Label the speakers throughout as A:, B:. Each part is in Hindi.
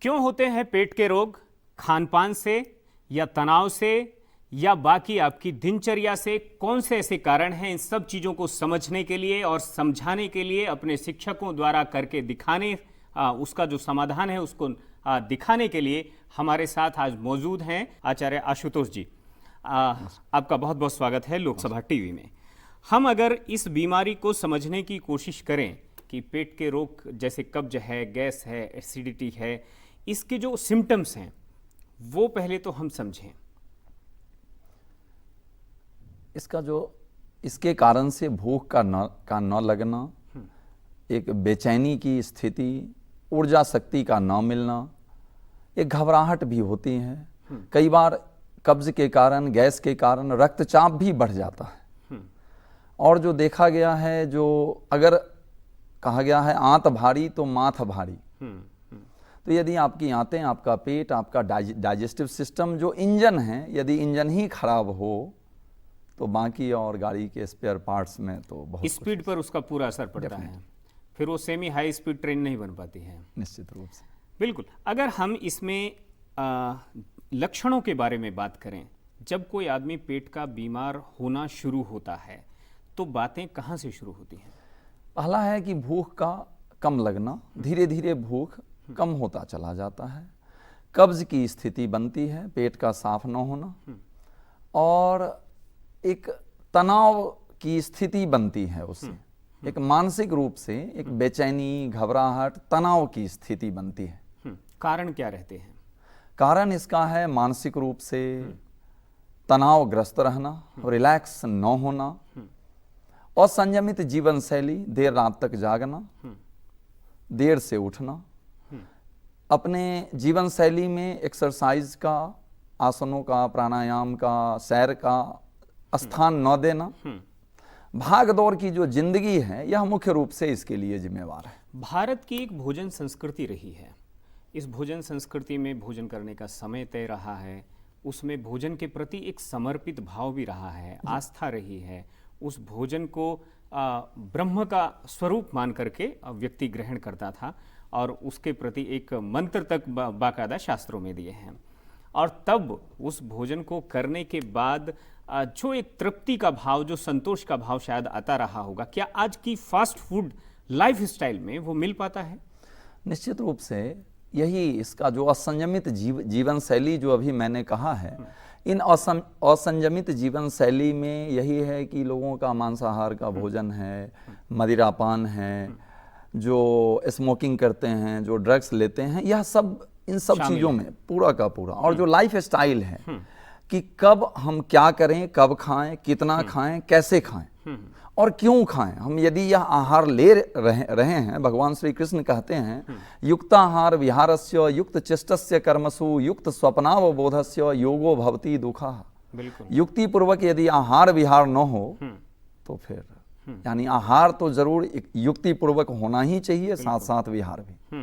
A: क्यों होते हैं पेट के रोग? खानपान से या तनाव से या बाकी आपकी दिनचर्या से? कौन से ऐसे कारण हैं? इन सब चीज़ों को समझने के लिए और समझाने के लिए अपने शिक्षकों द्वारा करके दिखाने उसका जो समाधान है उसको दिखाने के लिए हमारे साथ आज मौजूद हैं आचार्य आशुतोष जी। आपका बहुत बहुत स्वागत है लोकसभा टीवी में। हम अगर इस बीमारी को समझने की कोशिश करें कि पेट के रोग जैसे कब्ज है, गैस है, एसिडिटी है, इसके जो सिम्टम्स हैं वो पहले तो हम समझें।
B: इसका जो इसके कारण से भूख का न लगना, एक बेचैनी की स्थिति, ऊर्जा शक्ति का न मिलना, एक घबराहट भी होती है। कई बार कब्ज के कारण, गैस के कारण रक्तचाप भी बढ़ जाता है। और जो देखा गया है, जो अगर कहा गया है आंत भारी तो माथ भारी, तो यदि आपकी आंतें, आपका पेट, आपका डाइजेस्टिव सिस्टम जो इंजन है, यदि इंजन ही खराब हो तो बाकी और गाड़ी के स्पेयर पार्ट्स में तो बहुत
A: स्पीड पर उसका पूरा असर पड़ता है। फिर वो सेमी हाई स्पीड ट्रेन नहीं बन पाती है।
B: निश्चित रूप से।
A: बिल्कुल। अगर हम इसमें लक्षणों के बारे में बात करें, जब कोई आदमी पेट का बीमार होना शुरू होता है तो बातें कहाँ से शुरू होती हैं?
B: पहला है कि भूख का कम लगना, धीरे धीरे भूख कम होता चला जाता है। कब्ज की स्थिति बनती है, पेट का साफ न होना, और एक तनाव की स्थिति बनती है उससे। एक मानसिक रूप से एक बेचैनी, घबराहट, तनाव की स्थिति बनती है।
A: कारण क्या रहते हैं?
B: कारण इसका है मानसिक रूप से तनावग्रस्त रहना, रिलैक्स न होना, असंयमित जीवन शैली, देर रात तक जागना, देर से उठना, अपने जीवन शैली में एक्सरसाइज का, आसनों का, प्राणायाम का, सैर का स्थान न देना, भाग दौड़ की जो जिंदगी है यह मुख्य रूप से इसके लिए जिम्मेवार है।
A: भारत की एक भोजन संस्कृति रही है। इस भोजन संस्कृति में भोजन करने का समय तय रहा है, उसमें भोजन के प्रति एक समर्पित भाव भी रहा है, आस्था रही है। उस भोजन को ब्रह्म का स्वरूप मान करके व्यक्ति ग्रहण करता था और उसके प्रति एक मंत्र तक बाकायदा शास्त्रों में दिए हैं। और तब उस भोजन को करने के बाद जो एक तृप्ति का भाव, जो संतोष का भाव शायद आता रहा होगा, क्या आज की फास्ट फूड लाइफ स्टाइल में वो मिल पाता है?
B: निश्चित रूप से यही इसका जो असंयमित जीवन शैली जो अभी मैंने कहा है, इन असंयमित जीवन शैली में यही है कि लोगों का मांसाहार का भोजन है, मदिरापान है, जो स्मोकिंग करते हैं, जो ड्रग्स लेते हैं, यह सब इन सब चीज़ों में पूरा का पूरा। और जो लाइफ स्टाइल है कि कब हम क्या करें, कब खाएं, कितना खाएं, कैसे खाएं और क्यों खाएं। हम यदि यह आहार ले रहे हैं, भगवान श्री कृष्ण कहते हैं युक्ताहार विहारस्य युक्त चेष्टस्य कर्मसु युक्त स्वप्नावबोधस्य योगो भवति दुःखः। युक्ति पूर्वक यदि आहार विहार न हो तो फिर यानी आहार तो जरूर युक्ति पूर्वक होना ही चाहिए, साथ साथ विहार भी।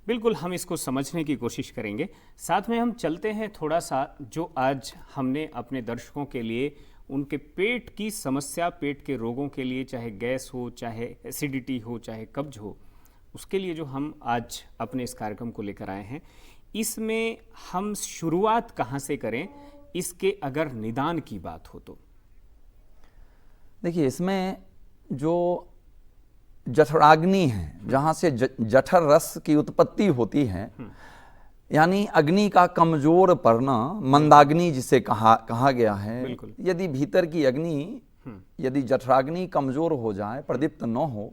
A: बिल्कुल, हम इसको समझने की कोशिश करेंगे। साथ में हम चलते हैं थोड़ा सा, जो आज हमने अपने दर्शकों के लिए उनके पेट की समस्या, पेट के रोगों के लिए, चाहे गैस हो, चाहे एसिडिटी हो, चाहे कब्ज हो, उसके लिए जो हम आज अपने इस कार्यक्रम को लेकर आए हैं, इसमें हम शुरुआत कहाँ से करें इसके अगर निदान की बात हो तो?
B: देखिए, इसमें जो जठराग्नि है, जहाँ से जठर रस की उत्पत्ति होती है, यानी अग्नि का कमजोर पड़ना, मंदाग्नि जिसे कहा गया है। यदि भीतर की अग्नि, यदि जठराग्नि कमजोर हो जाए, प्रदीप्त न हो,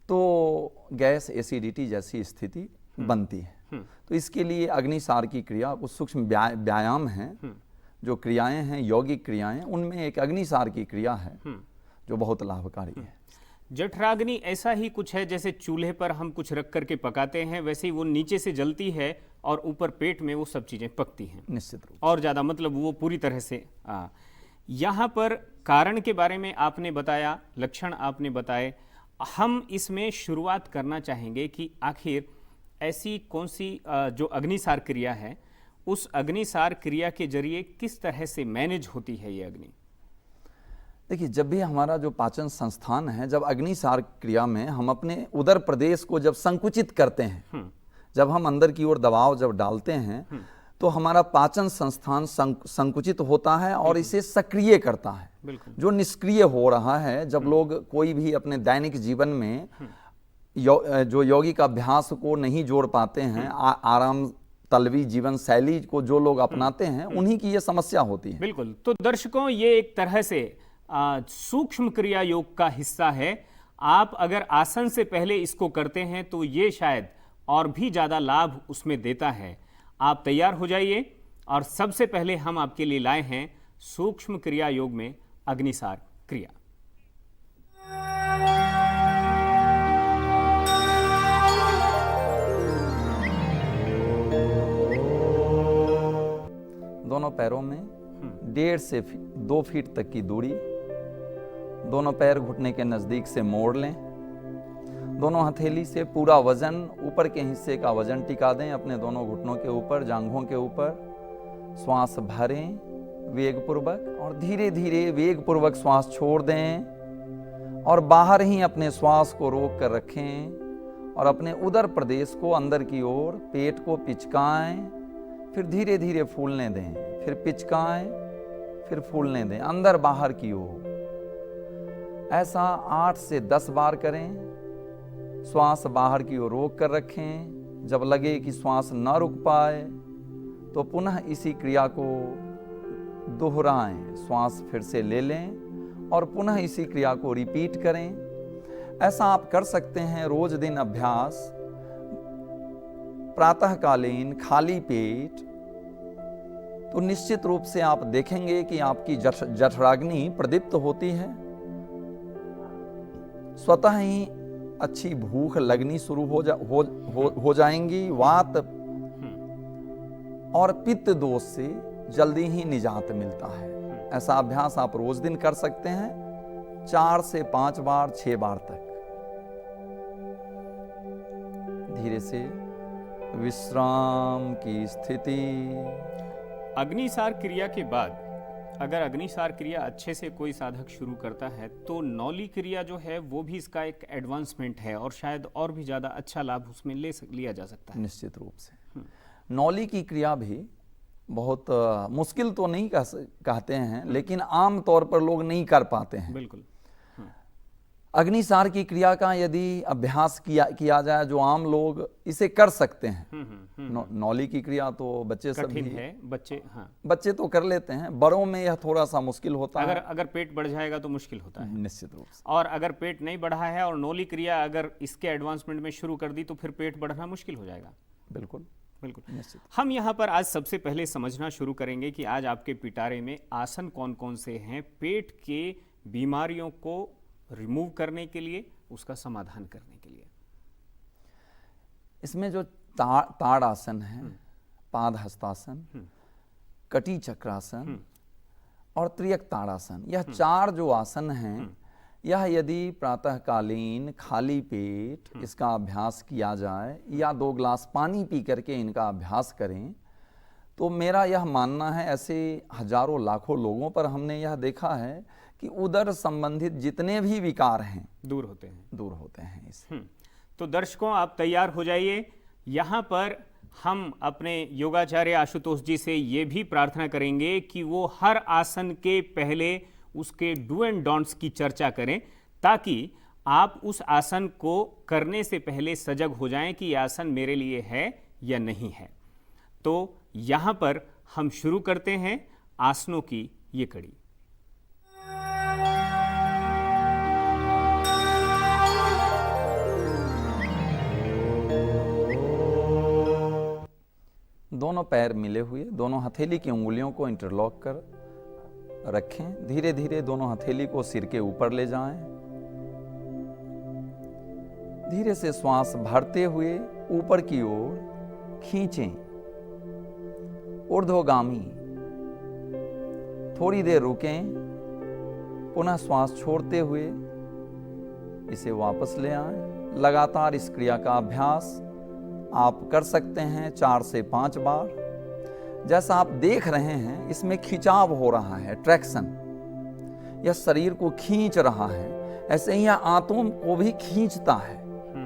B: तो गैस, एसिडिटी जैसी स्थिति बनती है। तो इसके लिए अग्निसार की क्रिया, कुछ सूक्ष्म व्यायाम हैं, जो क्रियाएं हैं, यौगिक क्रियाएं, उनमें एक अग्निसार की क्रिया है जो बहुत लाभकारी है।
A: जठराग्नि ऐसा ही कुछ है जैसे चूल्हे पर हम कुछ रख करके पकाते हैं, वैसे ही वो नीचे से जलती है और ऊपर पेट में वो सब चीज़ें पकती हैं।
B: निश्चित रूप
A: और ज़्यादा मतलब वो पूरी तरह से यहाँ पर कारण के बारे में आपने बताया, लक्षण आपने बताए। हम इसमें शुरुआत करना चाहेंगे कि आखिर ऐसी कौन सी जो अग्निसार क्रिया है, उस अग्निसार क्रिया के जरिए किस तरह से मैनेज होती है ये अग्नि?
B: देखिए, जब भी हमारा जो पाचन संस्थान है, जब अग्निसार क्रिया में हम अपने उदर प्रदेश को जब संकुचित करते हैं, जब हम अंदर की ओर दबाव जब डालते हैं तो हमारा पाचन संस्थान संकुचित होता है और इसे सक्रिय करता है।
A: बिल्कुल।
B: जो निष्क्रिय हो रहा है, जब लोग कोई भी अपने दैनिक जीवन में जो यौगिक अभ्यास को नहीं जोड़ पाते हैं, आराम तलवी जीवन शैली को जो लोग अपनाते हैं, उन्हीं की ये समस्या होती है।
A: बिल्कुल। तो दर्शकों, ये एक तरह से सूक्ष्म क्रिया योग का हिस्सा है। आप अगर आसन से पहले इसको करते हैं तो ये शायद और भी ज़्यादा लाभ उसमें देता है। आप तैयार हो जाइए और सबसे पहले हम आपके लिए लाए हैं सूक्ष्म क्रिया योग में अग्निसार क्रिया।
B: दोनों पैरों में 1.5 से 2 फीट तक की दूरी, दोनों पैर घुटने के नजदीक से मोड़ लें। दोनों हथेली से पूरा वजन, ऊपर के हिस्से का वजन टिका दें अपने दोनों घुटनों के ऊपर, जांघों के ऊपर। श्वास भरें वेगपूर्वक और धीरे धीरे वेगपूर्वक श्वास छोड़ दें और बाहर ही अपने श्वास को रोक कर रखें और अपने उदर प्रदेश को अंदर की ओर, पेट को पिचकाएं, फिर धीरे धीरे फूलने दें, फिर पिचकाएं, फिर फूलने दें, अंदर बाहर की ओर। ऐसा 8 से 10 बार करें। श्वास बाहर की ओर रोक कर रखें। जब लगे कि श्वास न रुक पाए तो पुनः इसी क्रिया को दोहराएं। श्वास फिर से ले लें और पुनः इसी क्रिया को रिपीट करें। ऐसा आप कर सकते हैं रोज दिन अभ्यास। प्रातःकालीन खाली पेट, तो निश्चित रूप से आप देखेंगे कि आपकी जठराग्नि प्रदीप्त होती है। स्वतः ही अच्छी भूख लगनी शुरू हो जाएंगी। वात और पित्त दोष से जल्दी ही निजात मिलता है। ऐसा अभ्यास आप रोज दिन कर सकते हैं 4 से 5 बार, 6 बार तक। धीरे से विश्राम की स्थिति।
A: अग्निसार क्रिया के बाद अगर अग्निसार क्रिया अच्छे से कोई साधक शुरू करता है तो नौली क्रिया जो है वो भी इसका एक एडवांसमेंट है और शायद और भी ज़्यादा अच्छा लाभ उसमें लिया जा सकता है।
B: निश्चित रूप से नौली की क्रिया भी बहुत मुश्किल तो नहीं कहते हैं, लेकिन आम तौर पर लोग नहीं कर पाते हैं।
A: बिल्कुल।
B: अग्निसार की क्रिया का यदि अभ्यास किया जाए, जो आम लोग इसे कर सकते हैं। नौली की क्रिया तो बच्चे सब
A: कठिन है,
B: बच्चे तो कर लेते हैं, बड़ों में यह थोड़ा सा मुश्किल होता है।
A: अगर पेट बढ़ जाएगा तो मुश्किल होता है।
B: निश्चित रूप से।
A: और अगर पेट नहीं बढ़ा है और नौली क्रिया अगर इसके एडवांसमेंट में शुरू कर दी तो फिर पेट बढ़ना मुश्किल हो जाएगा।
B: बिल्कुल
A: बिल्कुल। हम यहाँ पर आज सबसे पहले समझना शुरू करेंगे कि आज आपके पिटारे में आसन कौन कौन से हैं पेट के बीमारियों को रिमूव करने के लिए, उसका समाधान करने के लिए।
B: इसमें जो ताड़ आसन है, पाद हस्तासन, कटी चक्रासन और त्रियक ताड़ासन, यह 4 जो आसन हैं, यह यदि प्रातःकालीन खाली पेट इसका अभ्यास किया जाए या 2 गिलास पानी पी करके इनका अभ्यास करें तो मेरा यह मानना है, ऐसे हजारों लाखों लोगों पर हमने यह देखा है कि उदर संबंधित जितने भी विकार हैं
A: दूर होते हैं
B: इससे।
A: तो दर्शकों, आप तैयार हो जाइए। यहाँ पर हम अपने योगाचार्य आशुतोष जी से ये भी प्रार्थना करेंगे कि वो हर आसन के पहले उसके डू एंड डोंट्स की चर्चा करें, ताकि आप उस आसन को करने से पहले सजग हो जाएं कि यह आसन मेरे लिए है या नहीं है। तो यहाँ पर हम शुरू करते हैं आसनों की ये कड़ी।
B: दोनों पैर मिले हुए, दोनों हथेली की उंगलियों को इंटरलॉक कर रखें। धीरे धीरे दोनों हथेली को सिर के ऊपर ले जाएं। धीरे से श्वास भरते हुए ऊपर की ओर खींचें, ऊर्ध्वगामी। थोड़ी देर रुकें, पुनः श्वास छोड़ते हुए इसे वापस ले आएं। लगातार इस क्रिया का अभ्यास आप कर सकते हैं 4 से 5 बार। जैसा आप देख रहे हैं, इसमें खिंचाव हो रहा है, ट्रैक्शन। यह शरीर को खींच रहा है, ऐसे ही यह आंतों को भी खींचता है,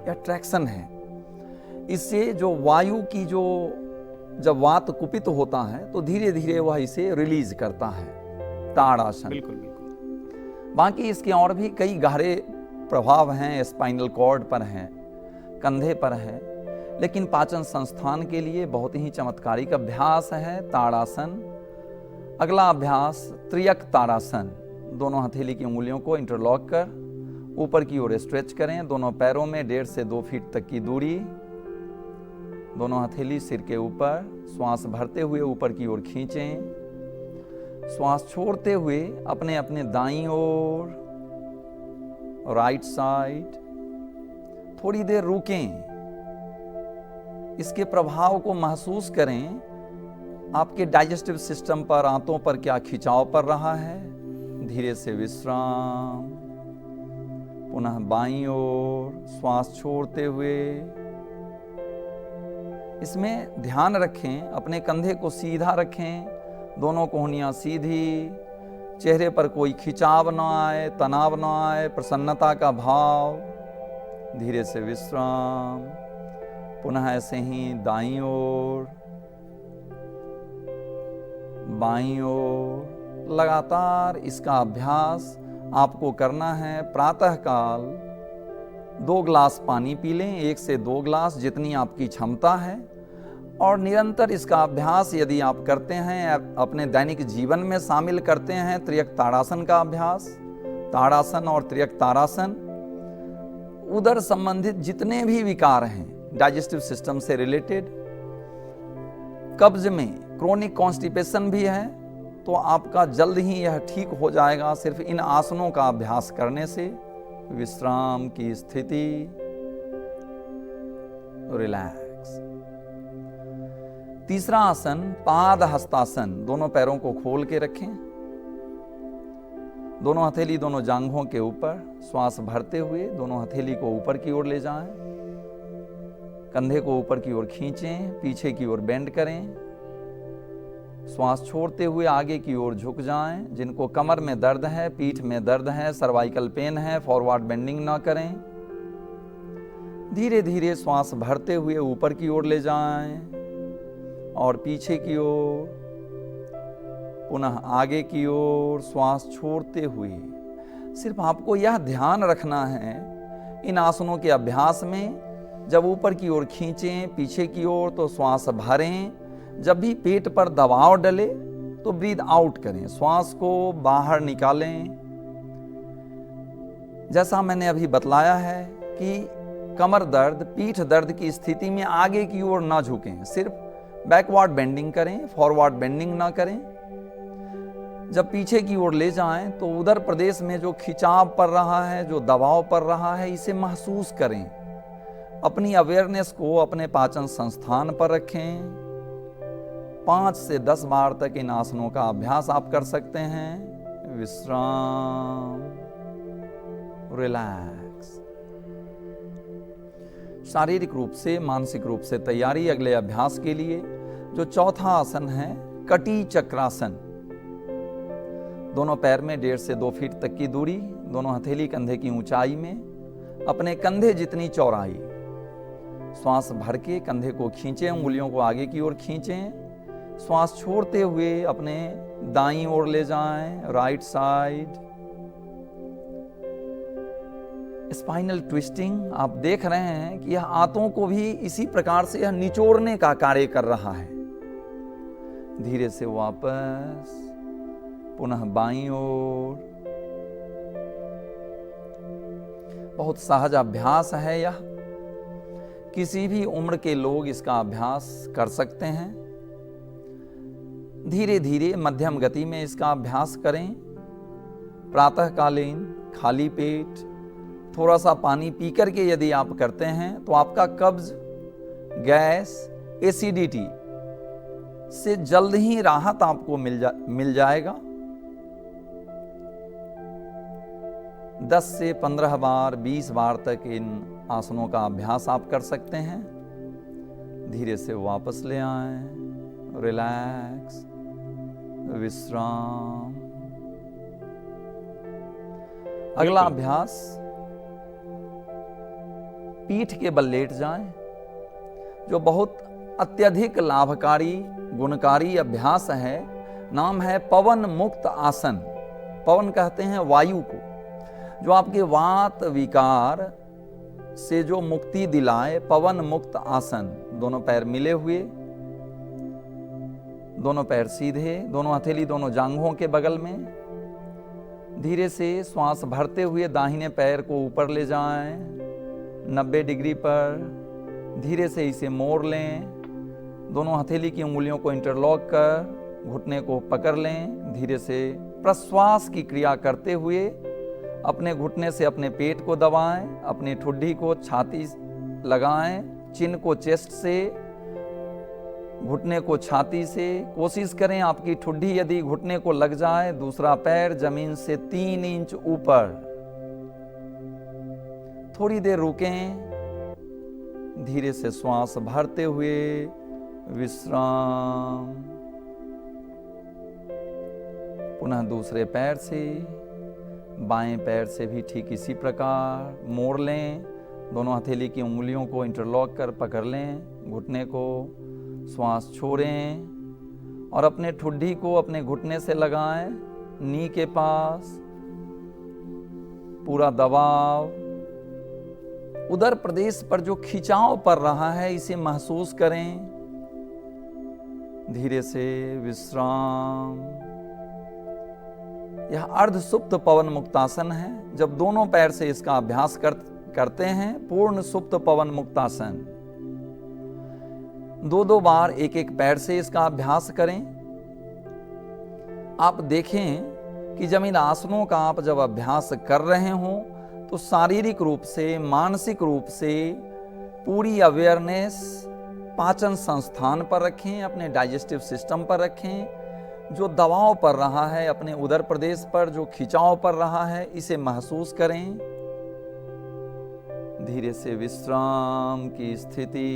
B: यह ट्रैक्शन है। इससे जो वायु की जो जब वात कुपित होता है तो धीरे धीरे वह इसे रिलीज करता है, ताड़ासन।
A: बिल्कुल बिल्कुल।
B: बाकी इसके और भी कई गहरे प्रभाव हैं, स्पाइनल कॉर्ड पर हैं, कंधे पर है, लेकिन पाचन संस्थान के लिए बहुत ही चमत्कारिक अभ्यास है ताड़ासन। अगला अभ्यास त्रियक ताड़ासन। दोनों हथेली की उंगलियों को इंटरलॉक कर ऊपर की ओर स्ट्रेच करें। दोनों पैरों में 1.5 से 2 फीट तक की दूरी। दोनों हथेली सिर के ऊपर। श्वास भरते हुए ऊपर की ओर खींचें। श्वास छोड़ते हुए अपने अपने दाईं ओर, राइट साइड। थोड़ी देर रुकें, इसके प्रभाव को महसूस करें। आपके डाइजेस्टिव सिस्टम पर, आंतों पर क्या खिंचाव पड़ रहा है। धीरे से विश्राम। पुनः बाईं ओर श्वास छोड़ते हुए। इसमें ध्यान रखें, अपने कंधे को सीधा रखें, दोनों कोहनियां सीधी, चेहरे पर कोई खिंचाव न आए, तनाव न आए, प्रसन्नता का भाव। धीरे से विश्राम। पुनः ऐसे ही दाईं ओर, बाईं ओर। लगातार इसका अभ्यास आपको करना है। प्रातःकाल 2 गिलास पानी पी लें, 1 से 2 गिलास, जितनी आपकी क्षमता है। और निरंतर इसका अभ्यास यदि आप करते हैं, अपने दैनिक जीवन में शामिल करते हैं, त्रियक ताड़ासन का अभ्यास, ताड़ासन और त्रियक ताड़ासन, उदर संबंधित जितने भी विकार हैं डाइजेस्टिव सिस्टम से रिलेटेड, कब्ज में क्रोनिक कॉन्स्टिपेशन भी है, तो आपका जल्द ही यह ठीक हो जाएगा सिर्फ इन आसनों का अभ्यास करने से। विश्राम की स्थिति, रिलैक्स। तीसरा आसन पाद हस्तासन। दोनों पैरों को खोल के रखें, दोनों हथेली दोनों जांघों के ऊपर। श्वास भरते हुए दोनों हथेली को ऊपर की ओर ले जाएं, कंधे को ऊपर की ओर खींचें, पीछे की ओर बेंड करें। श्वास छोड़ते हुए आगे की ओर झुक जाएं। जिनको कमर में दर्द है, पीठ में दर्द है, सर्वाइकल पेन है, फॉरवर्ड बेंडिंग ना करें। धीरे धीरे श्वास भरते हुए ऊपर की ओर ले जाएं और पीछे की ओर, पुनः आगे की ओर श्वास छोड़ते हुए। सिर्फ आपको यह ध्यान रखना है इन आसनों के अभ्यास में, जब ऊपर की ओर खींचें, पीछे की ओर तो श्वास भरें। जब भी पेट पर दबाव डले तो ब्रीद आउट करें, श्वास को बाहर निकालें। जैसा मैंने अभी बतलाया है कि कमर दर्द, पीठ दर्द की स्थिति में आगे की ओर ना झुकें, सिर्फ बैकवर्ड बेंडिंग करें, फॉरवर्ड बेंडिंग ना करें। जब पीछे की ओर ले जाएं तो उदर प्रदेश में जो खिंचाव पड़ रहा है, जो दबाव पड़ रहा है, इसे महसूस करें। अपनी अवेयरनेस को अपने पाचन संस्थान पर रखें। 5 से 10 बार तक इन आसनों का अभ्यास आप कर सकते हैं। विश्राम, रिलैक्स। शारीरिक रूप से, मानसिक रूप से तैयारी अगले अभ्यास के लिए। जो चौथा आसन है कटी चक्रासन। दोनों पैर में 1.5 से 2 फीट तक की दूरी, दोनों हथेली कंधे की ऊंचाई में, अपने कंधे जितनी चौड़ाई। श्वास भर के कंधे को खींचें, उंगलियों को आगे की ओर खींचें। श्वास छोड़ते हुए अपने दाईं ओर ले जाएं, राइट साइड। स्पाइनल ट्विस्टिंग आप देख रहे हैं कि यह आंतों को भी इसी प्रकार से यह निचोड़ने का कार्य कर रहा है। धीरे से वापस, पुनः बाईं ओर। बहुत सहज अभ्यास है यह, किसी भी उम्र के लोग इसका अभ्यास कर सकते हैं। धीरे धीरे मध्यम गति में इसका अभ्यास करें। प्रातःकालीन खाली पेट थोड़ा सा पानी पी करके यदि आप करते हैं तो आपका कब्ज, गैस, एसिडिटी से जल्द ही राहत आपको मिल जाएगा। 10 से 15 बार, 20 बार तक इन आसनों का अभ्यास आप कर सकते हैं। धीरे से वापस ले आएं, रिलैक्स, विश्राम। अगला अभ्यास, पीठ के बल लेट जाएं, जो बहुत अत्यधिक लाभकारी गुणकारी अभ्यास है, नाम है पवन मुक्त आसन। पवन कहते हैं वायु को, जो आपके वात विकार से जो मुक्ति दिलाए, पवन मुक्त आसन। दोनों पैर मिले हुए, दोनों पैर सीधे, दोनों हथेली दोनों जांघों के बगल में। धीरे से श्वास भरते हुए दाहिने पैर को ऊपर ले जाएं 90 डिग्री पर। धीरे से इसे मोड़ लें, दोनों हथेली की उंगलियों को इंटरलॉक कर घुटने को पकड़ लें। धीरे से प्रश्वास की क्रिया करते हुए अपने घुटने से अपने पेट को दबाएं, अपनी ठुड्डी को छाती लगाएं, चिन को चेस्ट से, घुटने को छाती से। कोशिश करें आपकी ठुड्डी यदि घुटने को लग जाए, दूसरा पैर जमीन से 3 इंच ऊपर। थोड़ी देर रुकें, धीरे से श्वास भरते हुए विश्राम। पुनः दूसरे पैर से, बाएं पैर से भी ठीक इसी प्रकार मोड़ लें, दोनों हथेली की उंगलियों को इंटरलॉक कर पकड़ लें घुटने को। श्वास छोड़ें और अपने ठुड्डी को अपने घुटने से लगाएं, नी के पास पूरा दबाव। उदर प्रदेश पर जो खिंचाव पड़ रहा है इसे महसूस करें। धीरे से विश्राम। यह अर्ध सुप्त पवन मुक्तासन है। जब दोनों पैर से इसका अभ्यास करते हैं, पूर्ण सुप्त पवन मुक्तासन। 2-2 बार एक एक पैर से इसका अभ्यास करें। आप देखें कि जब इन आसनों का आप जब अभ्यास कर रहे हो तो शारीरिक रूप से, मानसिक रूप से पूरी अवेयरनेस पाचन संस्थान पर रखें, अपने डाइजेस्टिव सिस्टम पर रखें। जो दबाव पड़ रहा है अपने उदर प्रदेश पर, जो खिंचाव पड़ रहा है, इसे महसूस करें। धीरे से विश्राम की स्थिति।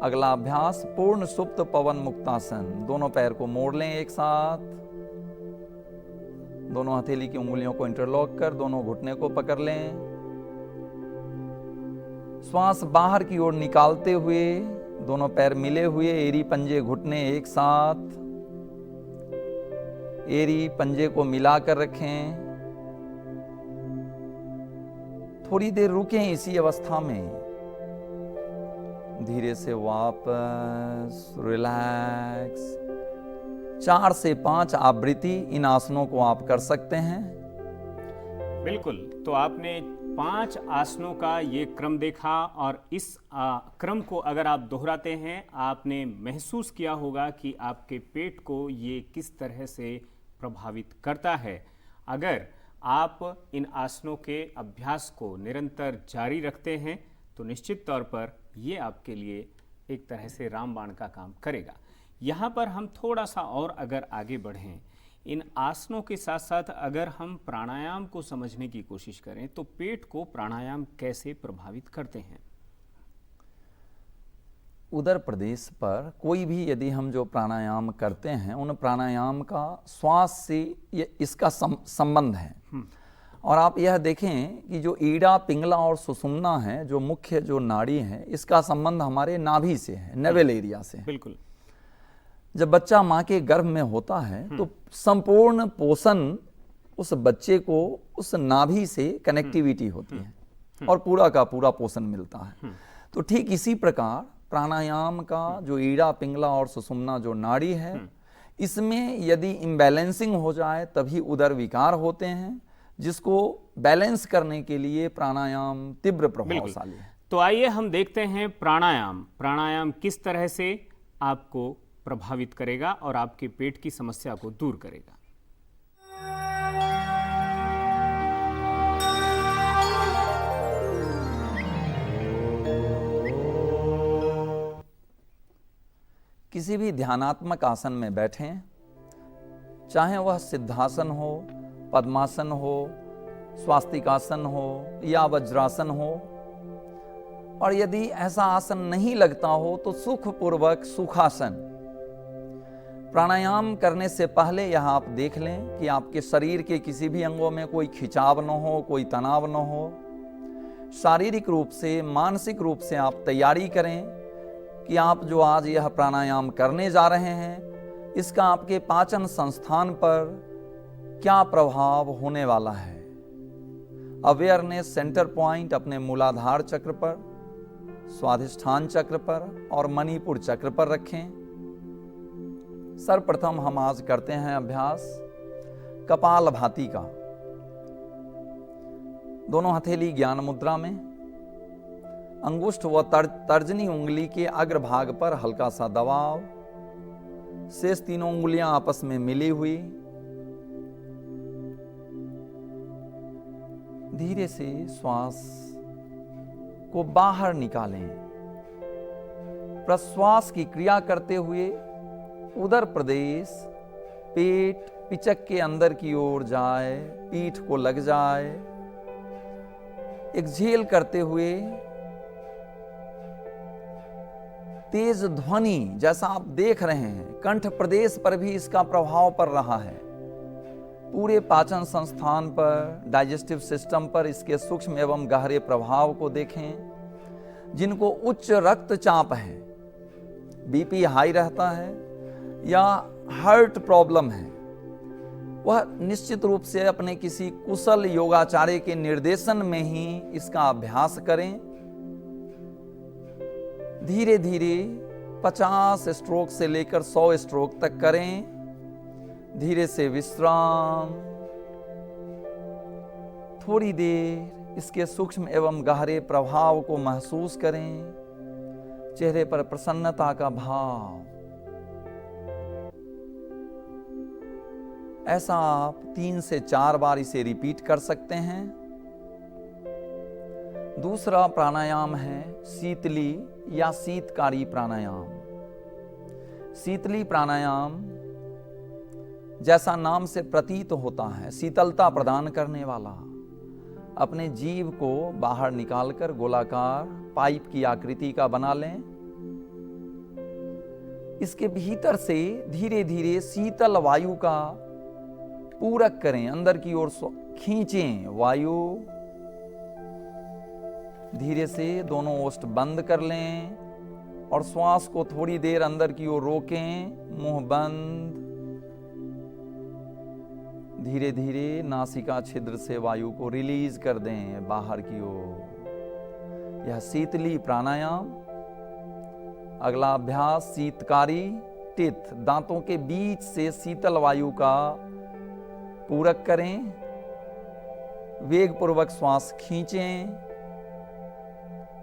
B: अगला अभ्यास पूर्ण सुप्त पवन मुक्तासन। दोनों पैर को मोड़ लें एक साथ, दोनों हथेली की उंगलियों को इंटरलॉक कर दोनों घुटने को पकड़ लें। श्वास बाहर की ओर निकालते हुए दोनों पैर मिले हुए, एरी पंजे घुटने एक साथ, एरी पंजे को मिलाकर रखें। थोड़ी देर रुकें इसी अवस्था में। धीरे से वापस रिलैक्स। 4 से 5 आवृत्ति इन आसनों को आप कर सकते हैं।
A: बिल्कुल। तो आपने 5 आसनों का ये क्रम देखा और इस क्रम को अगर आप दोहराते हैं, आपने महसूस किया होगा कि आपके पेट को ये किस तरह से प्रभावित करता है। अगर आप इन आसनों के अभ्यास को निरंतर जारी रखते हैं तो निश्चित तौर पर ये आपके लिए एक तरह से रामबाण का काम करेगा। यहाँ पर हम थोड़ा सा और अगर आगे बढ़ें, इन आसनों के साथ साथ अगर हम प्राणायाम को समझने की कोशिश करें तो पेट को प्राणायाम कैसे प्रभावित करते हैं?
B: उदर प्रदेश पर कोई भी यदि हम जो प्राणायाम करते हैं, उन प्राणायाम का श्वास से इसका संबंध है। और आप यह देखें कि जो ईड़ा, पिंगला और सुषुम्ना है, जो मुख्य जो नाड़ी है, इसका संबंध हमारे नाभि से है, नेवल एरिया से।
A: बिल्कुल।
B: जब बच्चा माँ के गर्भ में होता है तो संपूर्ण पोषण उस बच्चे को उस नाभि से कनेक्टिविटी होती है और पूरा का पूरा पोषण मिलता है। तो ठीक इसी प्रकार प्राणायाम का जो ईड़ा, पिंगला और सुषुम्ना जो नाड़ी है, इसमें यदि इम्बैलेंसिंग हो जाए तभी उदर विकार होते हैं, जिसको बैलेंस करने के लिए प्राणायाम तीव्र प्रभावशाली है।
A: तो आइए हम देखते हैं प्राणायाम किस तरह से आपको प्रभावित करेगा और आपके पेट की समस्या को दूर करेगा।
B: किसी भी ध्यानात्मक आसन में बैठें, चाहे वह सिद्धासन हो, पद्मासन हो, स्वास्तिकासन हो या वज्रासन हो। और यदि ऐसा आसन नहीं लगता हो तो सुखपूर्वक सुखासन। प्राणायाम करने से पहले यह आप देख लें कि आपके शरीर के किसी भी अंगों में कोई खिंचाव न हो, कोई तनाव न हो। शारीरिक रूप से, मानसिक रूप से आप तैयारी करें कि आप जो आज यह प्राणायाम करने जा रहे हैं, इसका आपके पाचन संस्थान पर क्या प्रभाव होने वाला है। अवेयरनेस सेंटर पॉइंट अपने मूलाधार चक्र पर, स्वाधिष्ठान चक्र पर और मणिपुर चक्र पर रखें। सर्वप्रथम हम आज करते हैं अभ्यास कपालभाति का। दोनों हथेली ज्ञान मुद्रा में, अंगुष्ठ व तर्जनी उंगली के अग्रभाग पर हल्का सा दबाव, शेष तीनों उंगलियां आपस में मिली हुई। धीरे से श्वास को बाहर निकालें। प्रश्वास की क्रिया करते हुए उदर प्रदेश, पेट पिचक के अंदर की ओर जाए, पीठ को लग जाए। एक्सहेल करते हुए तेज ध्वनि, जैसा आप देख रहे हैं, कंठ प्रदेश पर भी इसका प्रभाव पड़ रहा है। पूरे पाचन संस्थान पर, डाइजेस्टिव सिस्टम पर इसके सूक्ष्म एवं गहरे प्रभाव को देखें। जिनको उच्च रक्तचाप है, बीपी हाई रहता है या हार्ट प्रॉब्लम है, वह निश्चित रूप से अपने किसी कुशल योगाचार्य के निर्देशन में ही इसका अभ्यास करें। धीरे धीरे 50 स्ट्रोक से लेकर 100 स्ट्रोक तक करें। धीरे से विश्राम। थोड़ी देर इसके सूक्ष्म एवं गहरे प्रभाव को महसूस करें। चेहरे पर प्रसन्नता का भाव। ऐसा आप 3 से 4 बार इसे रिपीट कर सकते हैं। दूसरा प्राणायाम है शीतली या शीतकारी प्राणायाम। शीतली प्राणायाम जैसा नाम से प्रतीत होता है, शीतलता प्रदान करने वाला। अपने जीभ को बाहर निकालकर गोलाकार पाइप की आकृति का बना लें। इसके भीतर से धीरे धीरे शीतल वायु का पूरक करें, अंदर की ओर खींचें वायु। धीरे से दोनों ओष्ठ बंद कर लें और श्वास को थोड़ी देर अंदर की ओर रोकें, मुंह बंद। धीरे धीरे नासिका छिद्र से वायु को रिलीज कर दें बाहर की ओर। यह शीतली प्राणायाम। अगला अभ्यास शीतकारी टित, दांतों के बीच से शीतल वायु का पूरक करें। वेग पूर्वक श्वास खींचें,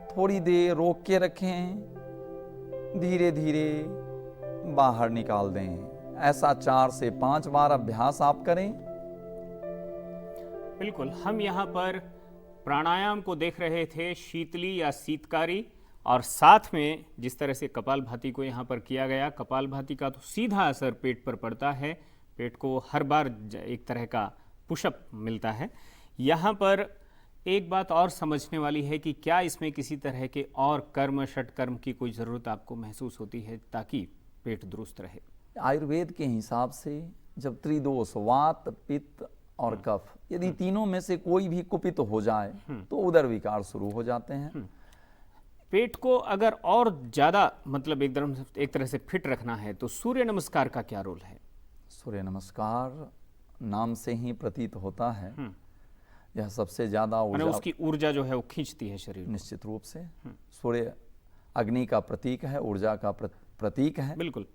B: थोड़ी देर रोक के रखें, धीरे धीरे बाहर निकाल दें। ऐसा 4 से 5 बार अभ्यास आप करें।
A: बिल्कुल, हम यहाँ पर प्राणायाम को देख रहे थे, शीतली या शीतकारी, और साथ में जिस तरह से कपालभाति को यहाँ पर किया गया, कपालभाति का तो सीधा असर पेट पर पड़ता है। पेट को हर बार एक तरह का पुशअप मिलता है। यहाँ पर एक बात और समझने वाली है कि क्या इसमें किसी तरह के और कर्म, षटकर्म की कोई ज़रूरत आपको महसूस होती है ताकि पेट दुरुस्त रहे?
B: आयुर्वेद के हिसाब से जब त्रिदोष, वात, पित्त और कफ, यदि तीनों में से कोई भी कुपित हो जाए तो उदर विकार शुरू हो जाते हैं।
A: पेट को अगर और ज़्यादा मतलब एकदम एक तरह से फिट रखना है तो सूर्य नमस्कार का क्या रोल है?
B: सूर्य नमस्कार नाम से ही प्रतीत होता है, यह सबसे ज्यादा ऊर्जा,
A: उसकी ऊर्जा जो है वो खींचती है शरीर।
B: निश्चित रूप से सूर्य अग्नि का प्रतीक है, ऊर्जा का प्रतीक है।
A: बिल्कुल।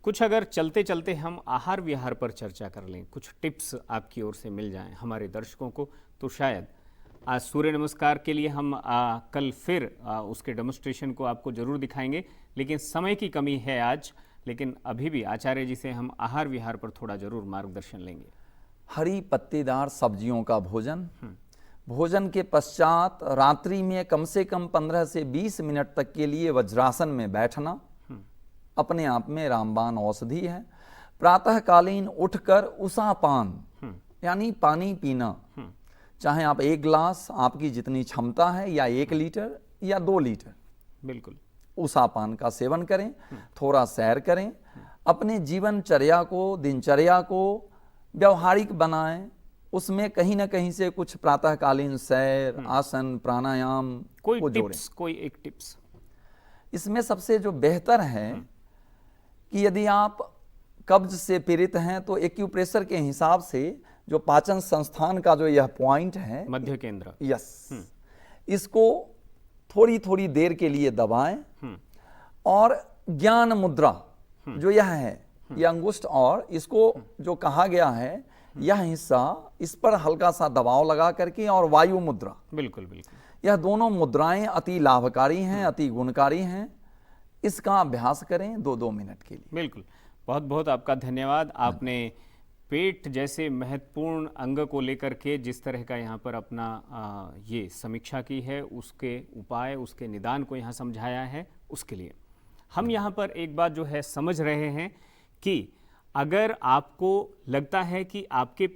A: कुछ अगर चलते चलते हम आहार विहार पर चर्चा कर लें, कुछ टिप्स आपकी ओर से मिल जाएं हमारे दर्शकों को, तो शायद आज सूर्य नमस्कार के लिए हम कल फिर उसके डेमोन्स्ट्रेशन को आपको जरूर दिखाएंगे, लेकिन समय की कमी है आज। लेकिन अभी भी आचार्य जी से हम आहार विहार पर थोड़ा जरूर मार्गदर्शन लेंगे।
B: हरी पत्तेदार सब्जियों का भोजन, भोजन के पश्चात रात्रि में कम से कम 15 से 20 मिनट तक के लिए वज्रासन में बैठना अपने आप में रामबाण औषधि है। प्रातःकालीन उठकर उषापान यानी पानी पीना, चाहे आप 1 गिलास, आपकी जितनी क्षमता है, या 1 लीटर या 2 लीटर,
A: बिल्कुल
B: उषापान का सेवन करें। थोड़ा सैर करें, अपने जीवनचर्या को, दिनचर्या को व्यवहारिक बनाएं। उसमें कहीं ना कहीं से कुछ प्रातःकालीन सैर, आसन, प्राणायाम
A: कोई
B: को जोड़ें।
A: टिप्स, कोई एक टिप्स?
B: इसमें सबसे जो बेहतर है कि यदि आप कब्ज से पीड़ित हैं तो एक्यूप्रेशर के हिसाब से जो पाचन संस्थान का जो यह पॉइंट है,
A: मध्य केंद्र।
B: यस, इसको थोड़ी थोड़ी देर के लिए दबाएं और ज्ञान मुद्रा जो यह है, यह अंगुष्ठ और इसको जो कहा गया है, यह हिस्सा, इस पर हल्का सा दबाव लगा करके, और वायु मुद्रा,
A: बिल्कुल बिल्कुल।
B: यह दोनों मुद्राएं अति लाभकारी हैं, अति गुणकारी हैं। इसका अभ्यास करें 2-2 मिनट के लिए।
A: बिल्कुल, बहुत बहुत आपका धन्यवाद। आपने पेट जैसे महत्वपूर्ण अंग को लेकर के जिस तरह का यहाँ पर अपना ये समीक्षा की है, उसके उपाय, उसके निदान को यहाँ समझाया है, उसके लिए हम यहाँ पर एक बात जो है समझ रहे हैं कि अगर आपको लगता है कि आपके